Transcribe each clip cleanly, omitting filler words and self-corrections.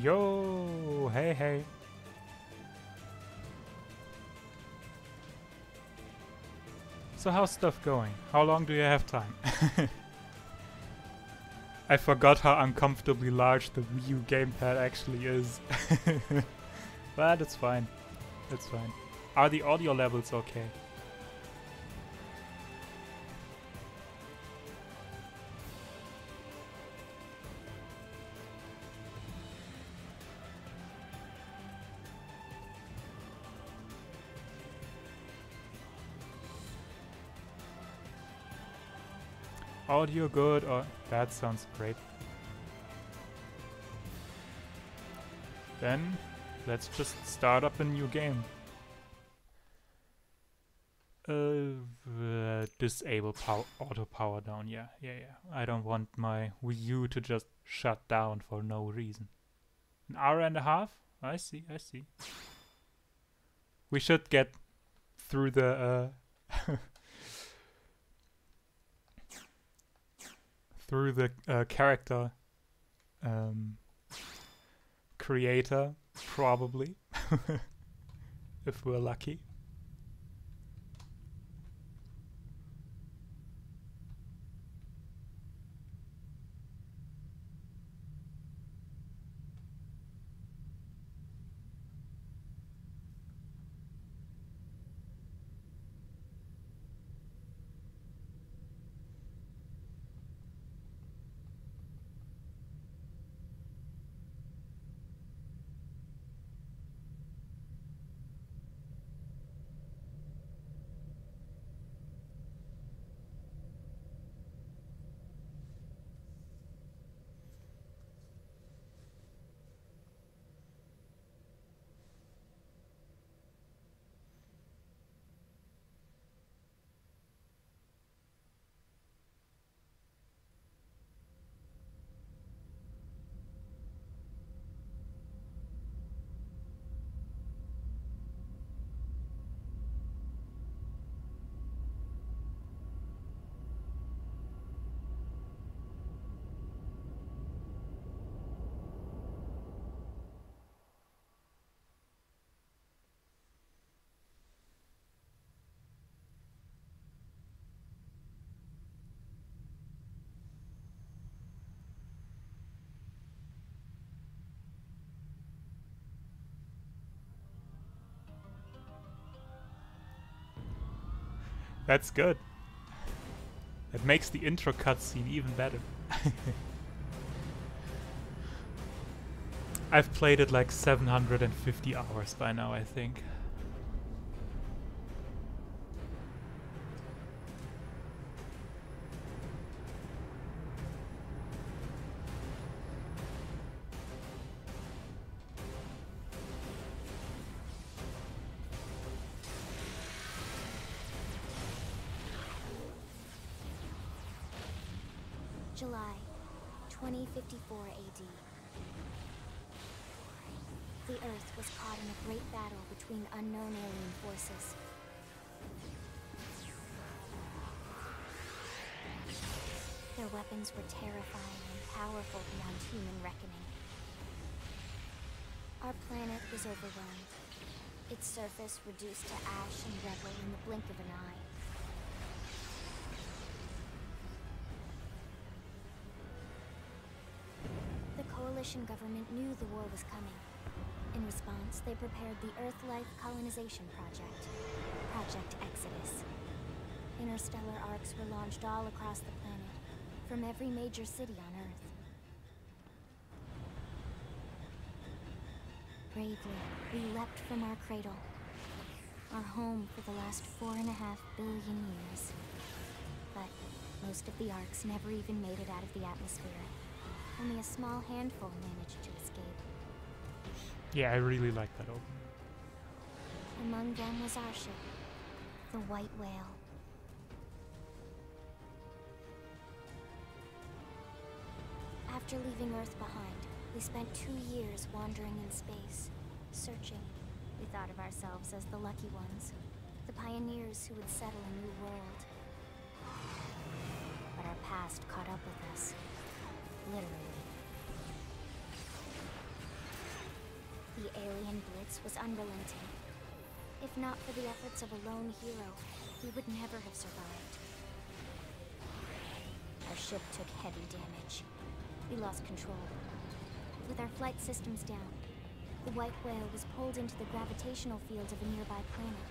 Yo, hey, hey. So how's stuff going? How long do you have time? I forgot how uncomfortably large the Wii U gamepad actually is. But it's fine. It's fine. Are the audio levels okay? Audio good or that sounds great. Then let's just start up a new game. Disable auto power down. Yeah. I don't want my Wii U to just shut down for no reason. An hour and a half? I see. We should get through the through the character creator, probably, if we're lucky. That's good. It makes the intro cutscene even better. I've played it like 750 hours by now, I think. July 2054 AD. The Earth was caught in a great battle between unknown alien forces. Their weapons were terrifying and powerful beyond human reckoning. Our planet was overwhelmed, its surface reduced to ash and rubble in the blink of an eye. The coalition government knew the war was coming. In response, they prepared the Earth-Life Colonization Project, Project Exodus. Interstellar arcs were launched all across the planet, from every major city on Earth. Bravely, we leapt from our cradle, our home for the last 4.5 billion years. But most of the arcs never even made it out of the atmosphere. Only a small handful managed to escape. Yeah, I really like that opening. Among them was our ship, the White Whale. After leaving Earth behind, we spent 2 years wandering in space, searching. We thought of ourselves as the lucky ones, the pioneers who would settle a new world. But our past caught up with us, literally. The alien blitz was unrelenting. If not for the efforts of a lone hero, we would never have survived. Our ship took heavy damage. We lost control. With our flight systems down, the white whale was pulled into the gravitational field of a nearby planet,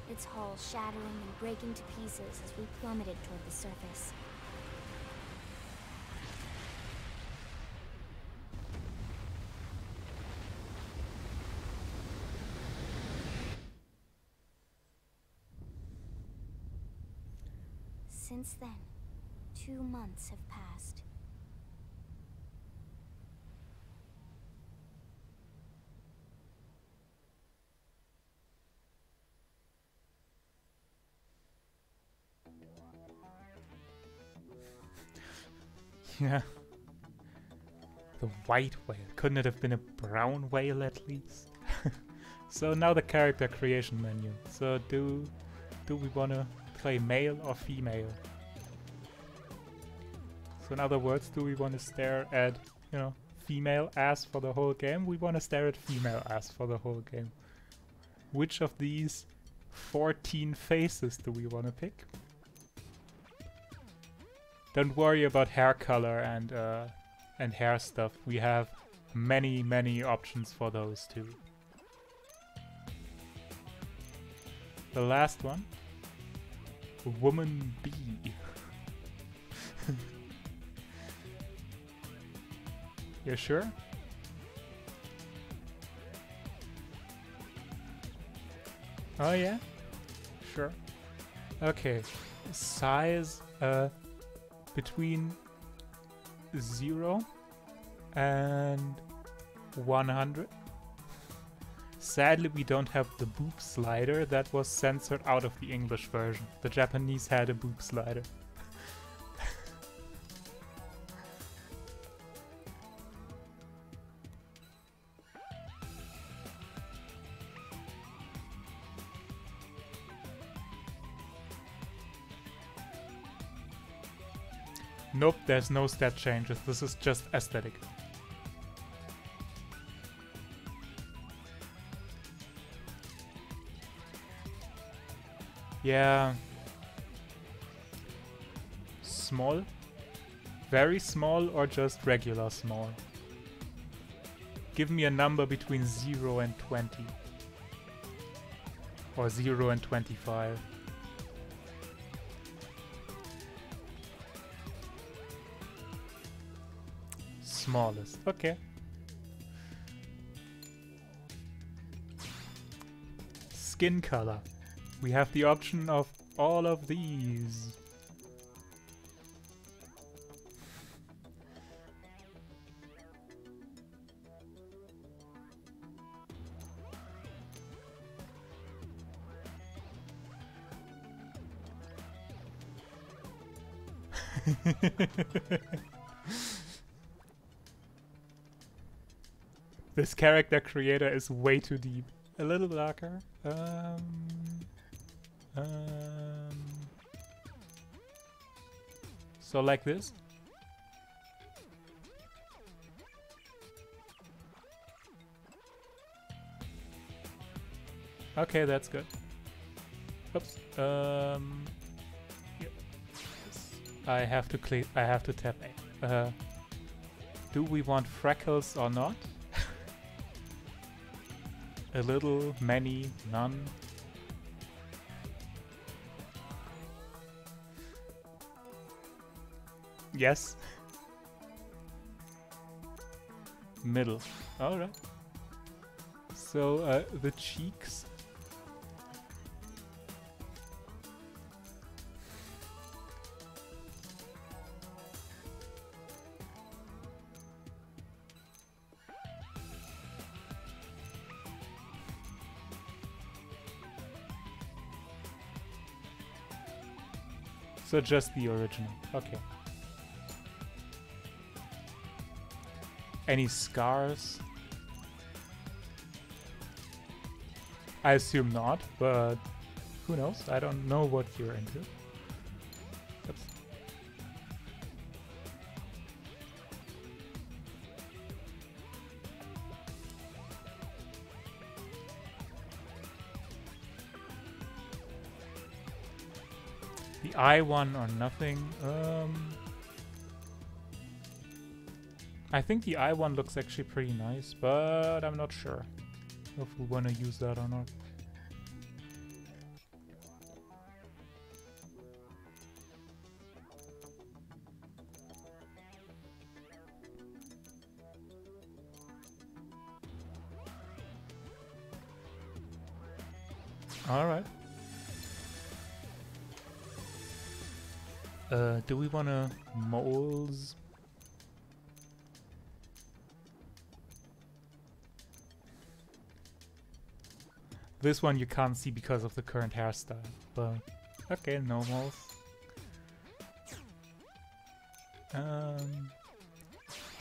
its hull shattering and breaking to pieces as we plummeted toward the surface. Since then, 2 months have passed. Yeah. The white whale. Couldn't it have been a brown whale at least? So now the character creation menu. So do we wanna play male or female? So in other words, do we wanna stare at, you know, female ass for the whole game? We wanna stare at female ass for the whole game. Which of these 14 faces do we wanna pick? Don't worry about hair color and hair stuff. We have many options for those too. The last one, woman B. You sure? Oh yeah? Sure. Okay. Size between 0 and 100. Sadly, we don't have the boob slider. That was censored out of the English version. The Japanese had a boob slider. Nope, there's no stat changes. This is just aesthetic. Yeah. Small? Very small or just regular small? Give me a number between 0 and 20. Or 0 and 25. Smallest. Okay. Skin color. We have the option of all of these. This character creator is way too deep. A little darker. So like this. Okay, that's good. Oops. Yeah. I have to tap A. Do we want freckles or not? A little, many, none. Yes. Middle. Alright. So, the cheeks. So just the original. Okay. Any scars? I assume not, but who knows? I don't know what you're into. Oops. The eye one or nothing. I think the eye one looks actually pretty nice, but I'm not sure if we want to use that or not. Alright. Do we wanna moles? This one you can't see because of the current hairstyle, but okay, no moles.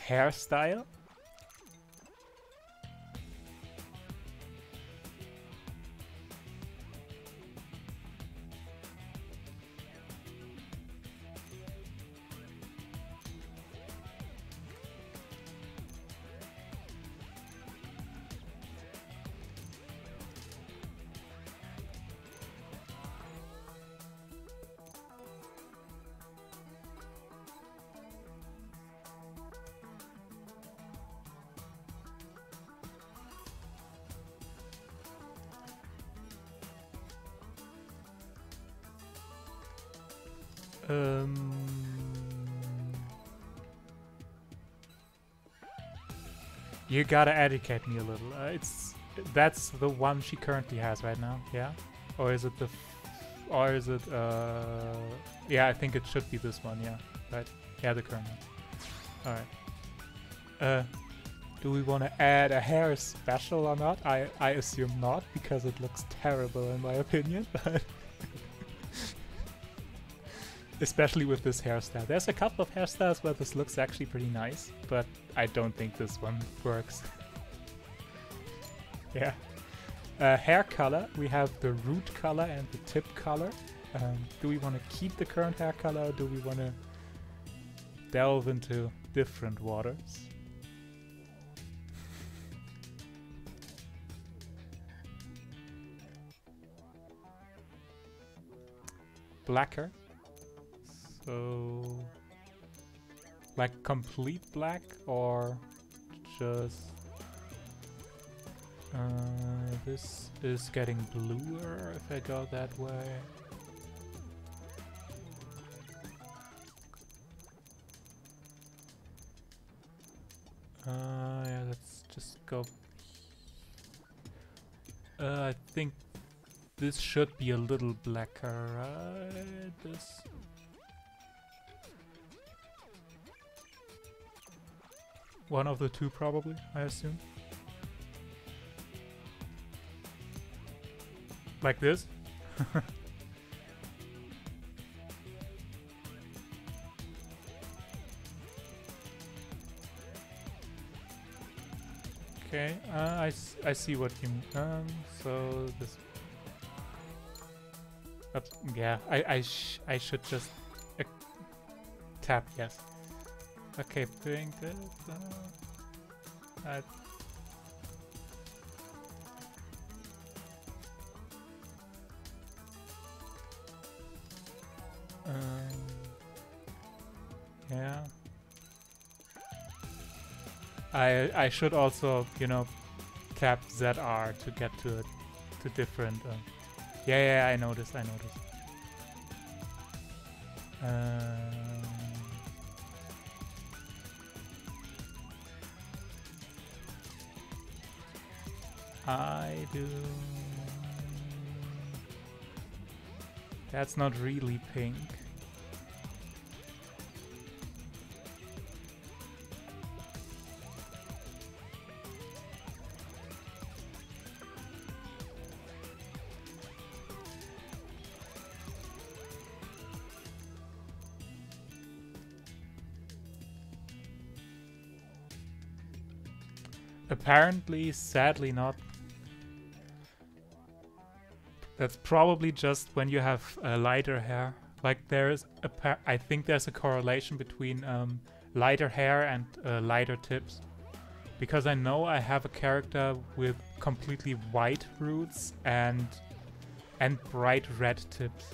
Hairstyle? You gotta educate me a little. That's the one she currently has right now, yeah? Or is it yeah, I think it should be this one, yeah. Right? Yeah, the current one. Alright. Do we want to add a hair special or not? I assume not, because it looks terrible in my opinion, but especially with this hairstyle. There's a couple of hairstyles where this looks actually pretty nice, but I don't think this one works. Yeah. Hair color, we have the root color and the tip color. Do we want to keep the current hair color, or do we want to delve into different waters? Blacker. So, like complete black, or just this is getting bluer if I go that way. Yeah, let's just go. I think this should be a little blacker, right? This. One of the two, probably, I assume. Like this? Okay, I see what you mean. So this. Yeah, I should just tap yes. Okay, bring this. Yeah. I should also, you know, tap ZR to get to different. Yeah, I noticed. I do. That's not really pink. Apparently, sadly not. That's probably just when you have lighter hair. Like there's I think there's a correlation between lighter hair and lighter tips. Because I know I have a character with completely white roots and bright red tips.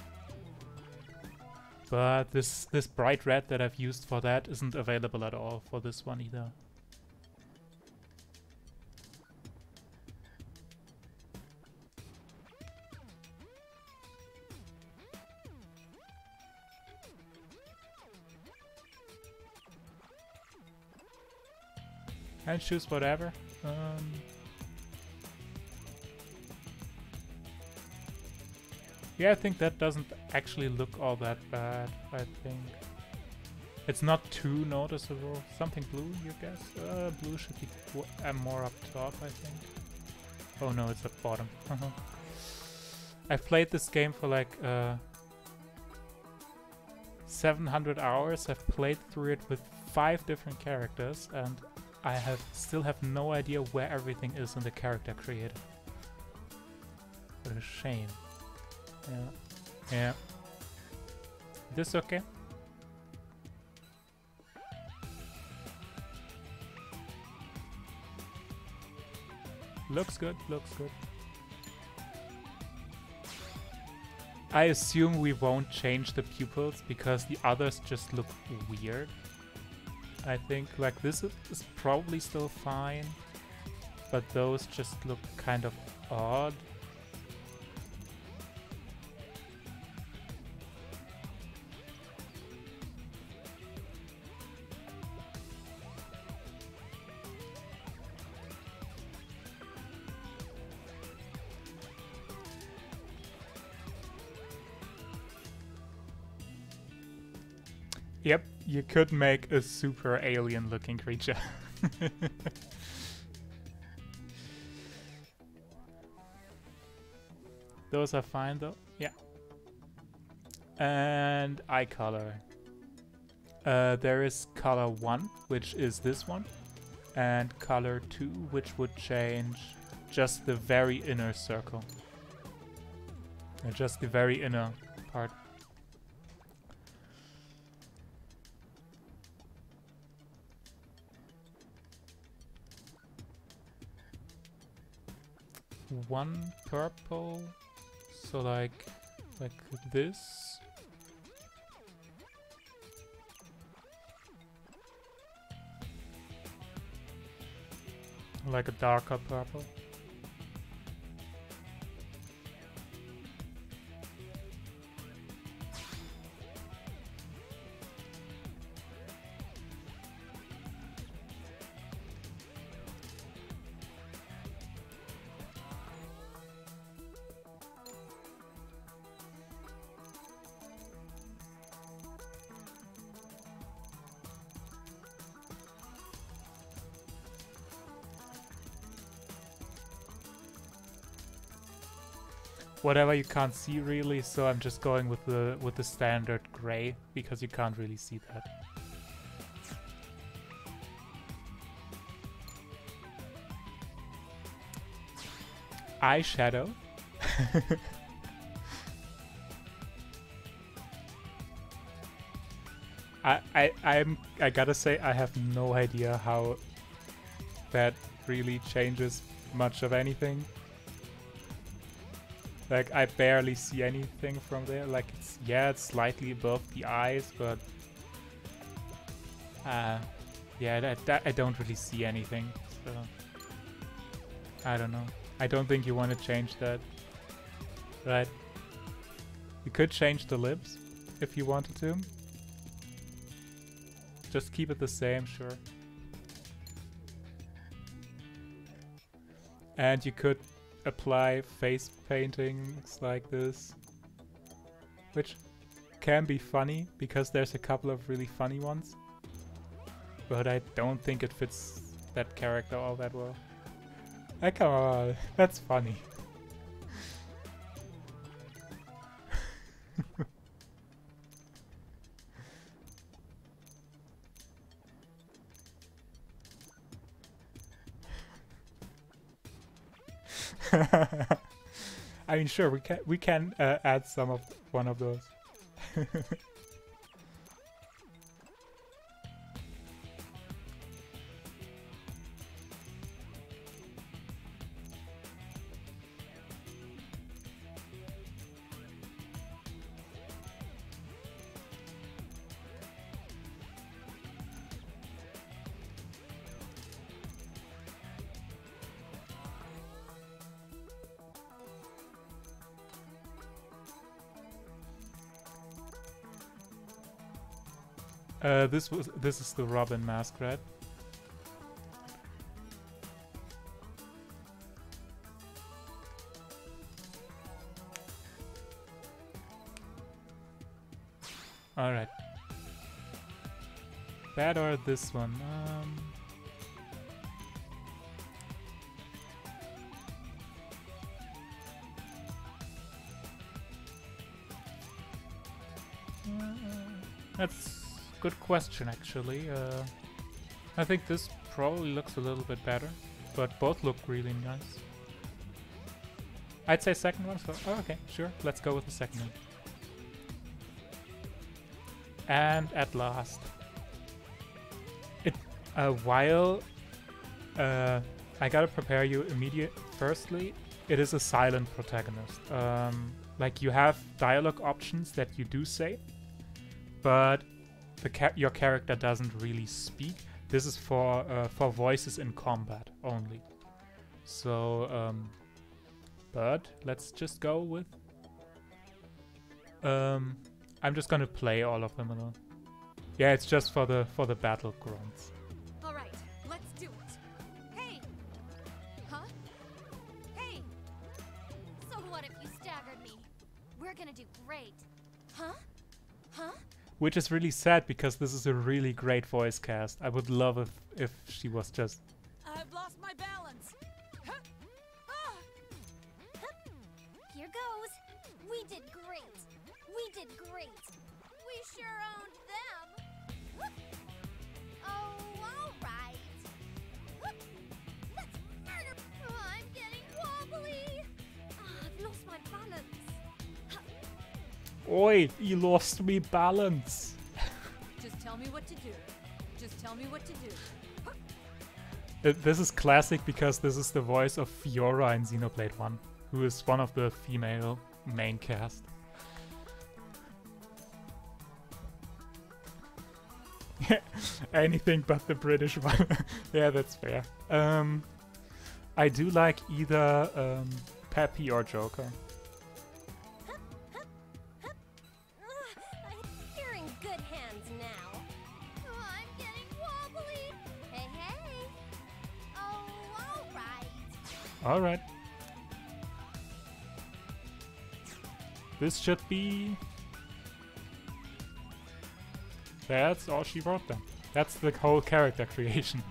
But this bright red that I've used for that isn't available at all for this one either. And choose whatever. Yeah, I think that doesn't actually look all that bad, I think. It's not too noticeable. Something blue, you guess? Blue should be more up top, I think. Oh no, it's at bottom. I've played this game for like 700 hours. I've played through it with 5 different characters, and I still have no idea where everything is in the character creator. What a shame. Yeah. This okay? Looks good, looks good. I assume we won't change the pupils because the others just look weird. I think like this is probably still fine, but those just look kind of odd. Yep, you could make a super alien looking creature. Those are fine though, yeah. And eye color. There is color 1, which is this one, and color 2, which would change just the very inner circle. Just the very inner part. One purple, so like this. Like a darker purple. Whatever you can't see really, so I'm just going with the standard gray because you can't really see that. Eyeshadow. I gotta say I have no idea how that really changes much of anything. Like, I barely see anything from there. Like, it's slightly above the eyes, but yeah, I don't really see anything. So I don't know. I don't think you want to change that, right? You could change the lips if you wanted to. Just keep it the same, sure. And you could apply face paintings like this, which can be funny because there's a couple of really funny ones, but I don't think it fits that character all that well. Come on, that's funny. I mean, sure, we can add one of those. This is the Robin mask, right? All right. That or this one. That's a good question, actually. I think this probably looks a little bit better, but both look really nice. I'd say second one. So, oh, okay, sure. Let's go with the second one. And at last, while I gotta prepare you firstly, it is a silent protagonist. Like you have dialogue options that you do say, but your character doesn't really speak. This is for voices in combat only. So, but let's just go with. I'm just gonna play all of them alone. Yeah, it's just for the battlegrounds. All right, let's do it. Hey, huh? Hey. So what if you staggered me? We're gonna do great. Huh? Huh? Which is really sad because this is a really great voice cast. I would love if she was just. I've lost my balance. Huh? Ah. Huh. Here goes. We did great. We did great. We sure owned them. Oh, all right. Let's murder. Oh, I'm getting wobbly. I've lost my balance. Oi, you lost me balance. Just tell me what to do. Just tell me what to do. This is classic because this is the voice of Fiora in Xenoblade 1, who is one of the female main cast. Anything but the British one. Yeah, that's fair. I do like either Peppy or Joker. You're in good hands now. Oh, I'm getting wobbly. Hey, hey. Oh, all right. All right. This should be. That's all she wrote then. That's the whole character creation.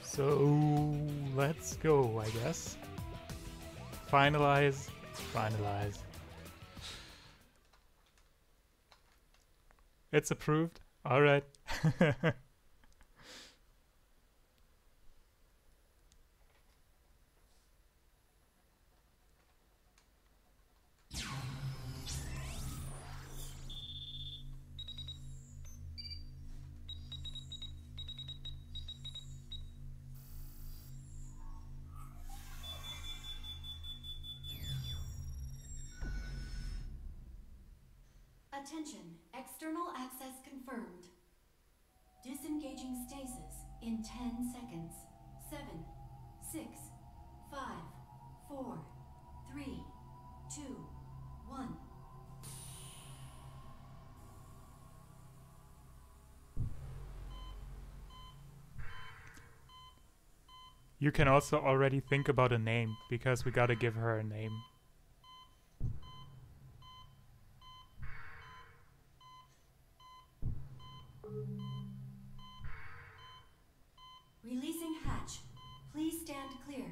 So let's go, I guess. Finalize. Finalize. It's approved. All right. Attention, external access confirmed. Disengaging stasis in 10 seconds. 7, 6, 5, 4, 3, 2, 1. You can also already think about a name, because we gotta give her a name. Releasing hatch. Please stand clear.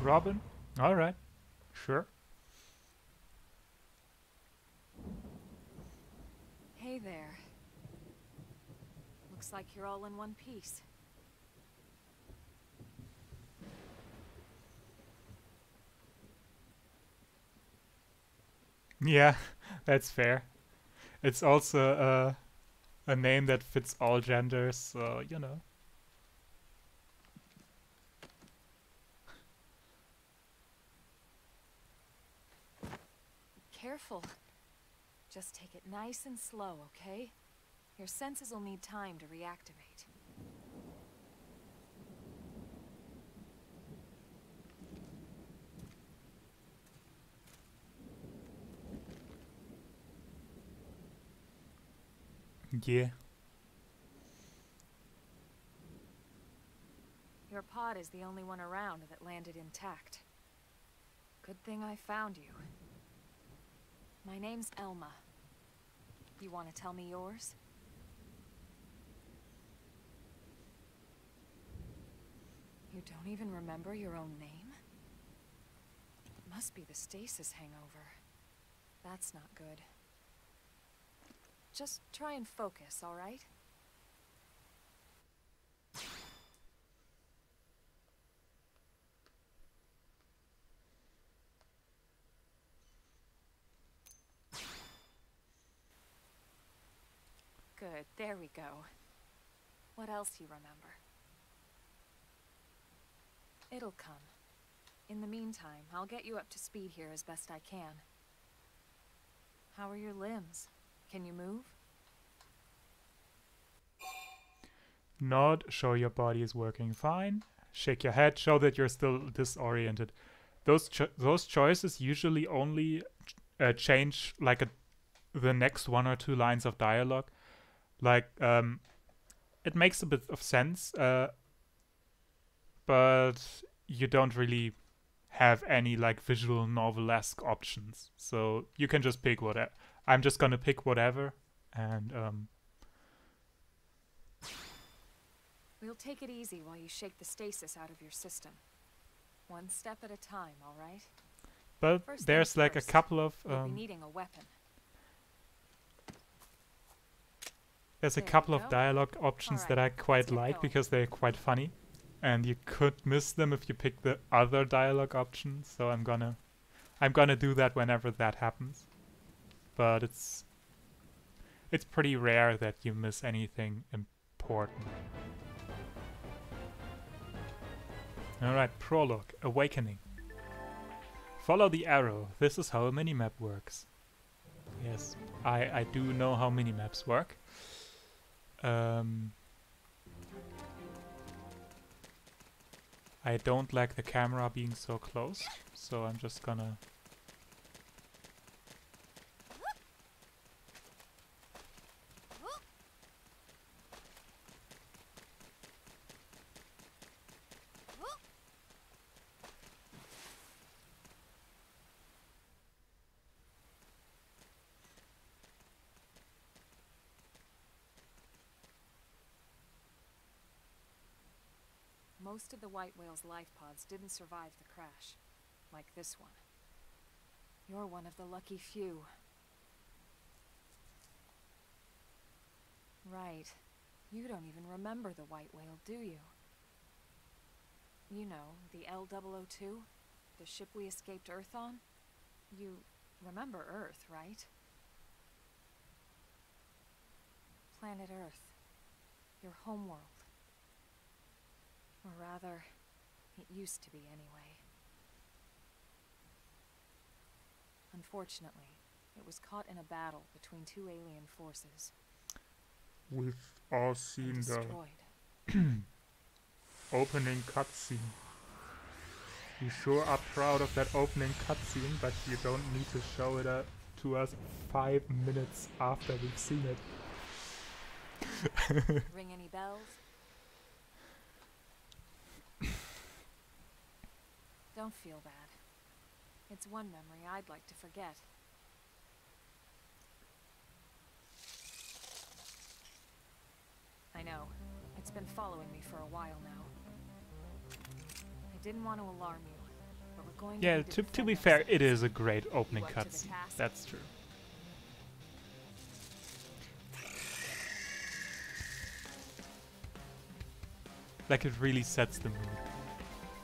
Robin? Alright. Sure. Hey there. Looks like you're all in one piece. Yeah, that's fair. It's also a name that fits all genders, so you know. Careful. Just take it nice and slow, okay? Your senses will need time to reactivate. Yeah. Your pod is the only one around that landed intact. Good thing I found you. My name's Elma. You want to tell me yours? You don't even remember your own name? It must be the stasis hangover. That's not good. Just try and focus, all right? Good, there we go. What else you remember? It'll come. In the meantime, I'll get you up to speed here as best I can. How are your limbs? Can you move? Nod, show your body is working fine. Shake your head, show that you're still disoriented. Those choices usually only change like the next 1 or 2 lines of dialogue. Like, it makes a bit of sense, but you don't really have any like visual novel-esque options. So you can just pick whatever. I'm just gonna pick whatever, and We'll take it easy while you shake the stasis out of your system. One step at a time, all right? but First there's things like first, a couple of You'll be needing a weapon. there's a There you couple of go. dialogue options Alright, that I quite get like going. because they're quite funny, and you could miss them if you pick the other dialogue options. So I'm gonna do that whenever that happens. But it's pretty rare that you miss anything important. Alright, prologue, Awakening. Follow the arrow. This is how a minimap works. Yes, I do know how minimaps work. I don't like the camera being so close, so I'm just gonna... Most of the white whale's life pods didn't survive the crash, like this one. You're one of the lucky few. Right. You don't even remember the white whale, do you? You know, the L002? The ship we escaped Earth on? You remember Earth, right? Planet Earth. Your homeworld. Or rather, it used to be anyway. Unfortunately, it was caught in a battle between 2 alien forces. We've all And seen the destroyed. opening cutscene. You sure are proud of that opening cutscene, but you don't need to show it to us 5 minutes after we've seen it. Ring any bells? Don't feel bad. It's one memory I'd like to forget. I know. It's been following me for a while now. I didn't want to alarm you, but we're going Yeah, to to be fair, it is a great opening up to the cutscene. task? That's true. Like, it really sets the mood.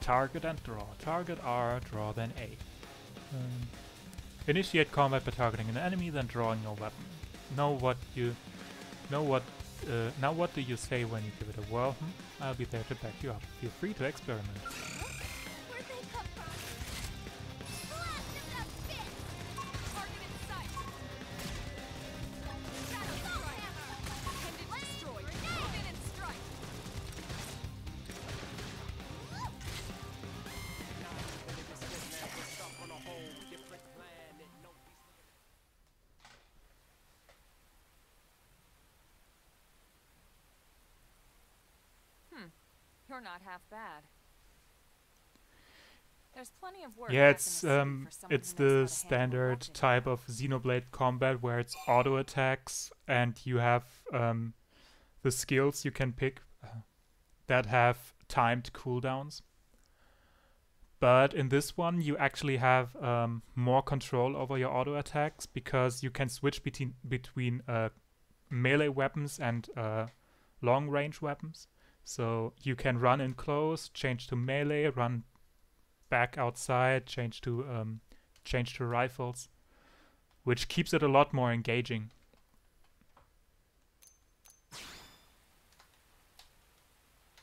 Target and draw. Target R, draw then A. Initiate combat by targeting an enemy, then drawing your weapon. Now what do you say when you give it a whirl? I'll be there to back you up. Feel free to experiment. Where'd they come from? Blast them to bits! Target in sight! Shadow Hammer! Intended destroyed. Move in and strike! You're not half bad. There's plenty of work. Yeah, back in the city for someone it's who knows how the to handle a standard weapon. type of Xenoblade combat where it's auto attacks and you have the skills you can pick that have timed cooldowns. But in this one, you actually have more control over your auto attacks because you can switch between melee weapons and long range weapons. So you can run in close, change to melee, run back outside, change to rifles, which keeps it a lot more engaging.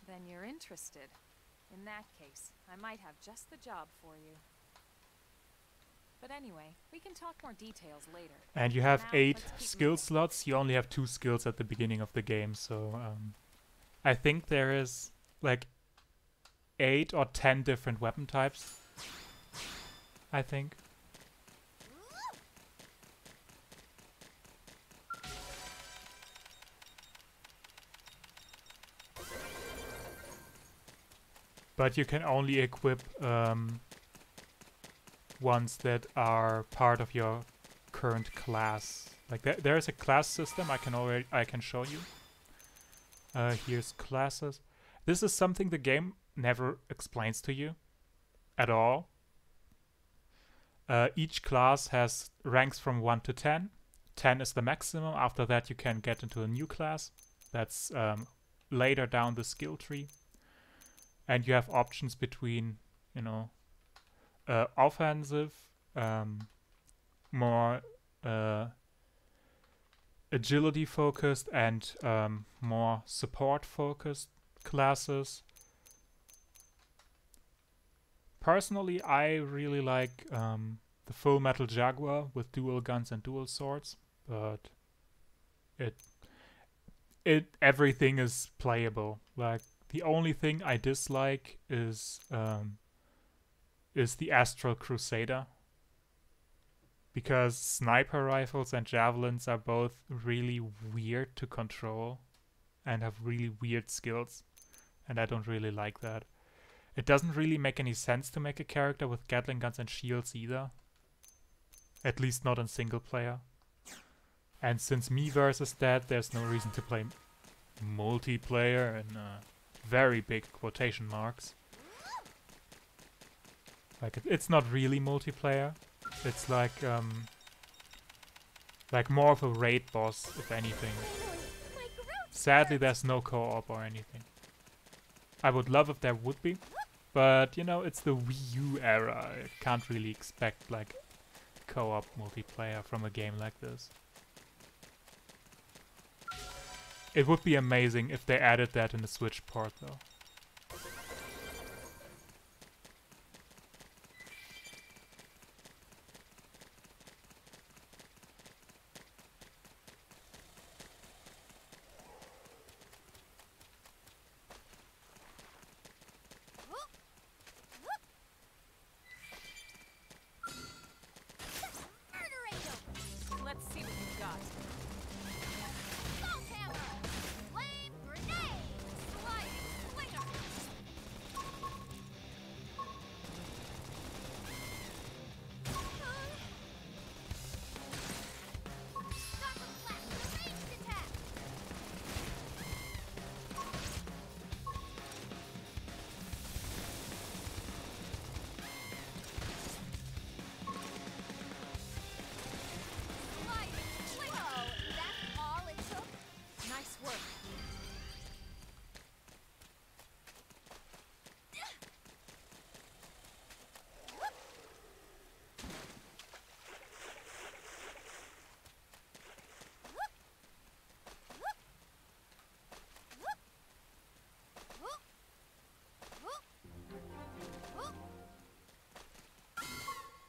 Then you're interested. In that case, I might have just the job for you. But anyway, we can talk more details later. And you have Now, 8 let's keep skill moving. slots. You only have 2 skills at the beginning of the game, so I think there is like 8 or 10 different weapon types. I think. But you can only equip ones that are part of your current class. Like there is a class system I can show you. Here's classes. This is something the game never explains to you at all. Each class has ranks from 1 to 10. 10 is the maximum. After that you can get into a new class. That's later down the skill tree. And you have options between, you know, offensive, more agility focused, and more support focused classes. Personally, I really like the Full Metal Jaguar with dual guns and dual swords, but everything is playable. Like, the only thing I dislike is the Astral Crusader, because sniper rifles and javelins are both really weird to control and have really weird skills, and I don't really like that. It doesn't really make any sense to make a character with Gatling guns and shields either, at least not in single player. And since me versus dead, there's no reason to play multiplayer in very big quotation marks. Like it's not really multiplayer. It's like more of a raid boss, if anything. Sadly, there's no co-op or anything. I would love if there would be, but you know, it's the Wii U era. I can't really expect like co-op multiplayer from a game like this. It would be amazing if they added that in the Switch port, though. Let's see what you've got. Salt hammer! Flame grenade! Sliding slinger! Stopper blast! Ranged attack! Sliding slinger! Whoa, that's all it took? Nice work.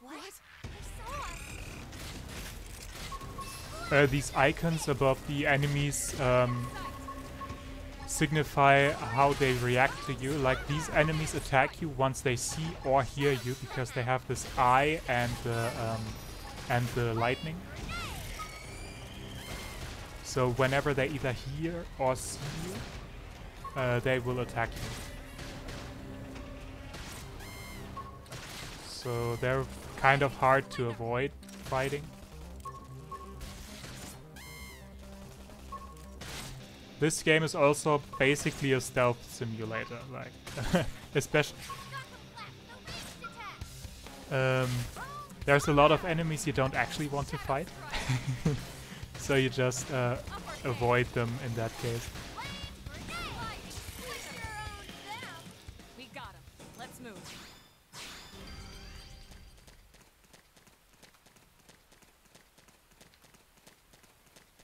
What? I saw us! These icons above the enemies signify how they react to you. Like, these enemies attack you once they see or hear you, because they have this eye and the lightning. So whenever they either hear or see you, they will attack you. so they're kind of hard to avoid fighting. This game is also basically a stealth simulator, like, especially... there's a lot of enemies you don't actually want to fight, so you just avoid them in that case. We got him. Let's move.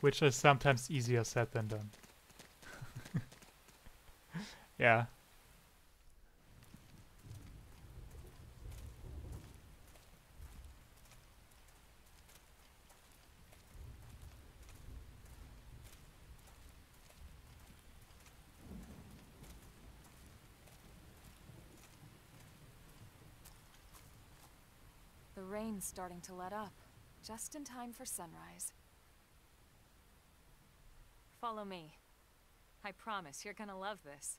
Which is sometimes easier said than done. Yeah. The rain's starting to let up, just in time for sunrise. Follow me. I promise you're gonna love this.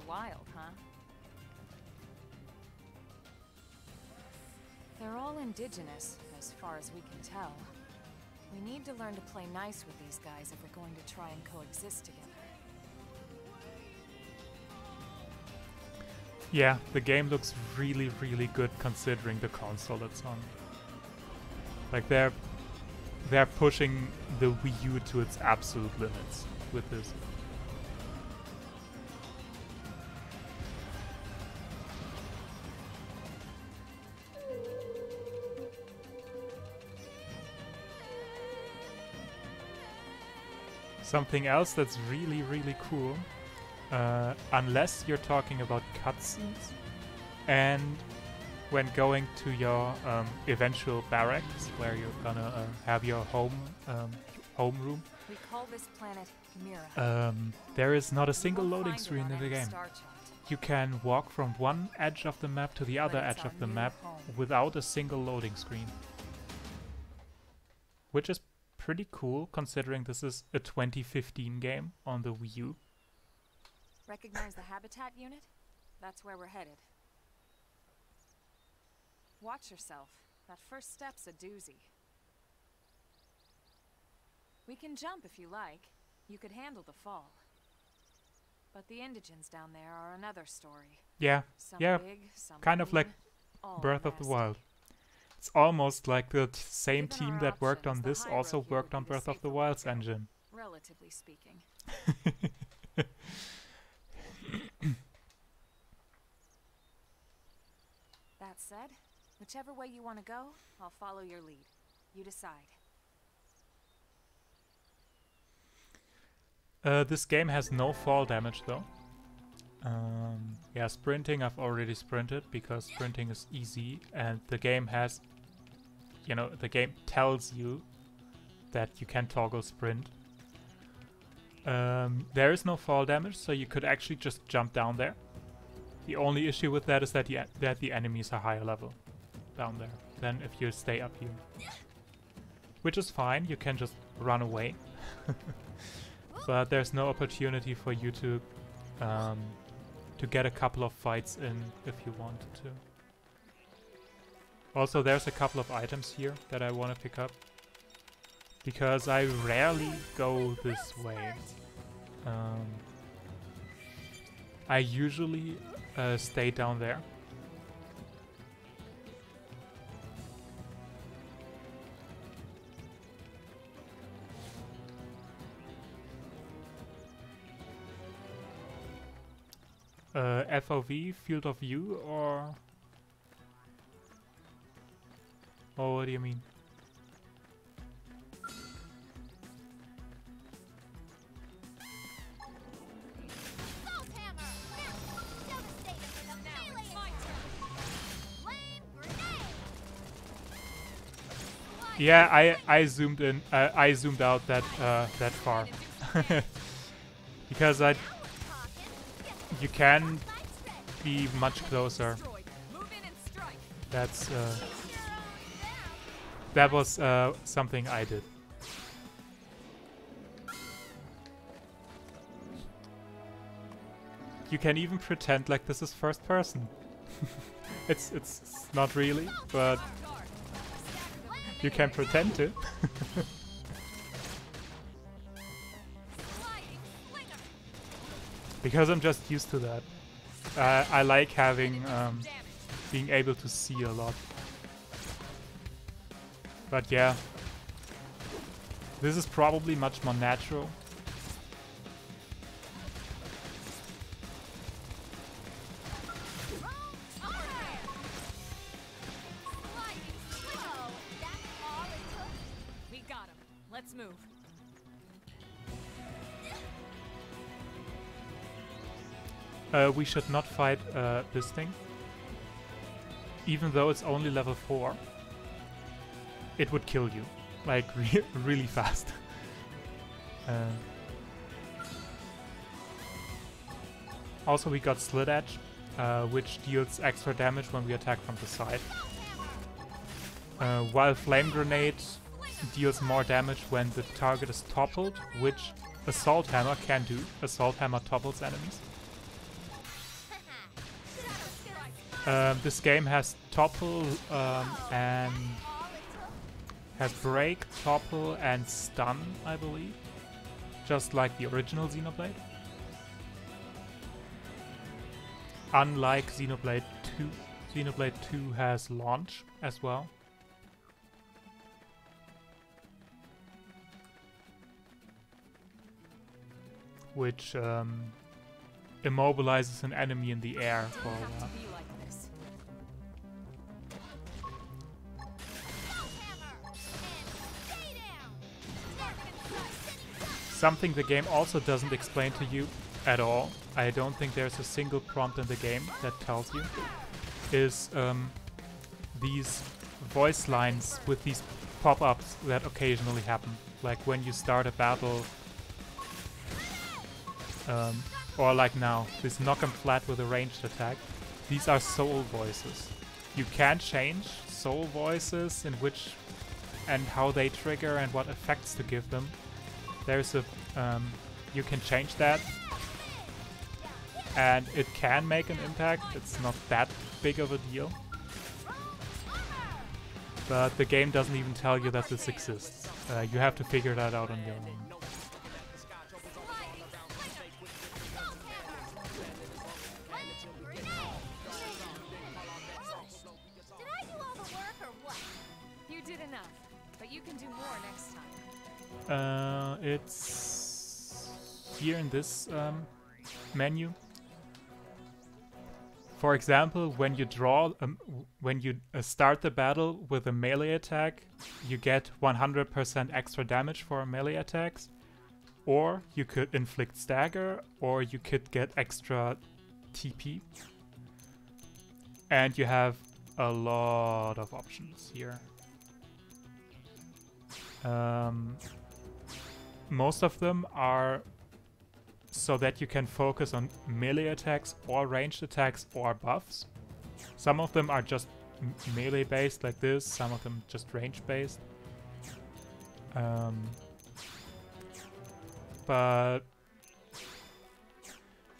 Wild, huh? They're all indigenous, as far as we can tell. We need to learn to play nice with these guys if we're going to try and coexist together. Yeah, the game looks really, really good considering the console it's on. Like they're pushing the Wii U to its absolute limits with this. Something else that's really, really cool, unless you're talking about cutscenes, and when going to your eventual barracks, where you're gonna have your home room, we call this planet Mira. there is not a single loading screen in the game. You can walk from one edge of the map to the other edge of the map without a single loading screen, which is pretty cool considering this is a 2015 game on the Wii U. Recognize the habitat unit? That's where we're headed. Watch yourself. That first step's a doozy. We can jump if you like. You could handle the fall. But the indigents down there are another story. Yeah, Some yeah, big, some kind of like all Breath of the nasty. Wild. It's almost like the same Given team our that worked on options, the this high also road here worked would on be the Breath of the safer Wild's way to go, engine. relatively speaking. That said, whichever way you want to go, I'll follow your lead. You decide. This game has no fall damage though. Yeah, sprinting I've already sprinted because sprinting is easy, and the game has, you know, the game tells you that you can toggle sprint. There is no fall damage, so you could actually just jump down there. The only issue with that is that the enemies are higher level down there than if you stay up here. Which is fine, you can just run away. But there's no opportunity for you to get a couple of fights in if you wanted to. Also, there's a couple of items here that I want to pick up, because I rarely go this way. I usually stay down there. FOV, field of view, or what do you mean? Yeah, I zoomed in. I zoomed out that that far because you can be much closer. That's that was something I did. You can even pretend like this is first person. it's not really, but you can pretend to. Because I'm just used to that. I like having being able to see a lot. But yeah, this is probably much more natural. We got him. Let's move. We should not fight this thing. Even though it's only level 4, it would kill you, like really fast. Also, we got Slit Edge, which deals extra damage when we attack from the side. While Flame Grenade deals more damage when the target is toppled, which Assault Hammer can do. Assault Hammer topples enemies. This game has topple and has break, topple, and stun, I believe, just like the original Xenoblade. Unlike Xenoblade 2, Xenoblade 2 has launch as well. Which immobilizes an enemy in the air for a while. Something the game also doesn't explain to you at all, I don't think there's a single prompt in the game that tells you, is these voice lines with these pop-ups that occasionally happen. Like when you start a battle, or like now, this knock 'em flat with a ranged attack. These are soul voices. You can change soul voices in which and how they trigger and what effects to give them. There's a you can change that, and it can make an impact. It's not that big of a deal, but the game doesn't even tell you that this exists. You have to figure that out on your own. It's here in this menu. For example, when you draw, when you start the battle with a melee attack, you get 100% extra damage for melee attacks, or you could inflict stagger, or you could get extra TP. And you have a lot of options here. Most of them are so that you can focus on melee attacks or ranged attacks or buffs. Some of them are just melee based like this, some of them just range based. But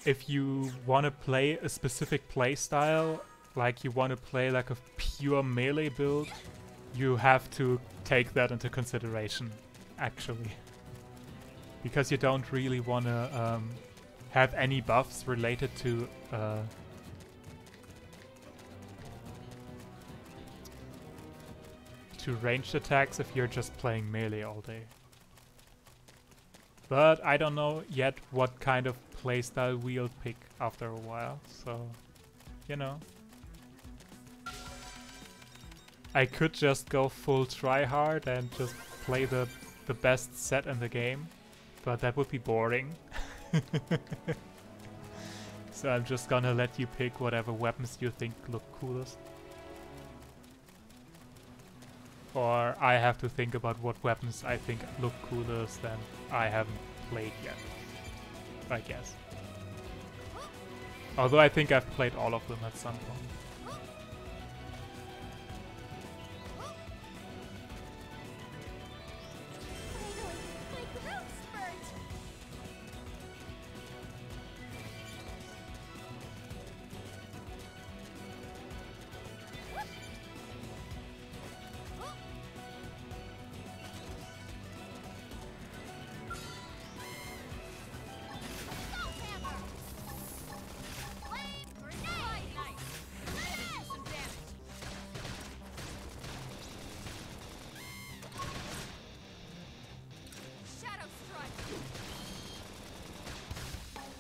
if you want to play a specific play style, like you want to play like a your melee build, you have to take that into consideration, actually. Because you don't really want to have any buffs related to ranged attacks if you're just playing melee all day. But I don't know yet what kind of playstyle we'll pick after a while, so, you know. I could just go full tryhard and just play the best set in the game, but that would be boring. So I'm just gonna let you pick whatever weapons you think look coolest. Or I have to think about what weapons I think look coolest and I haven't played yet, I guess. Although I think I've played all of them at some point.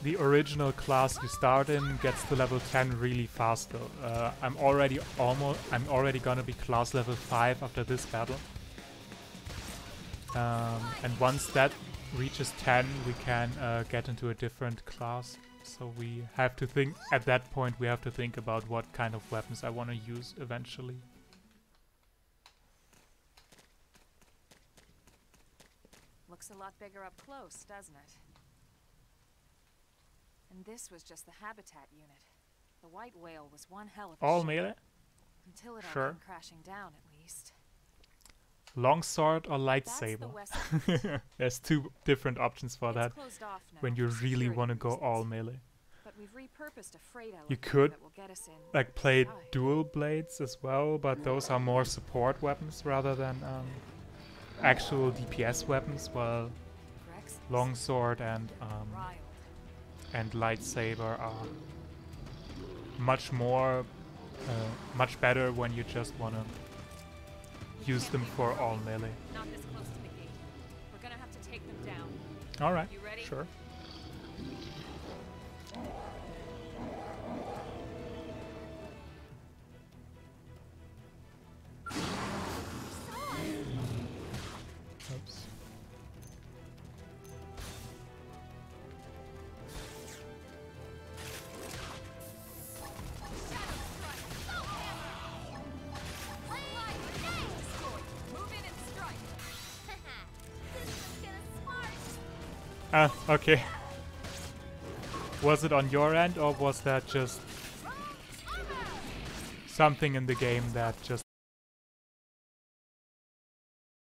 The original class you start in gets to level 10 really fast though. I'm already gonna be class level 5 after this battle. And once that reaches 10 we can get into a different class. So we have to think, at that point we have to think about what kind of weapons I want to use eventually. Looks a lot bigger up close, doesn't it? And this was just the habitat unit. The white whale was one hell of a all ship. melee? Until it all Sure. came crashing down, at least. Longsword or That's the lightsaber? west. There's two different options for that It's closed off now when you for really security want to go reasons. all melee. But we've repurposed a freight You elevator could that will get us in like play sky. dual blades as well, but those are more support weapons rather than actual DPS weapons, while Rex, longsword riled. and lightsaber are much more much better when you just want to use them for all melee. Not this close to the gate. We're gonna have to take them down. Alright, You ready? sure. Oops. Ah, okay. Was it on your end, or was that just something in the game that just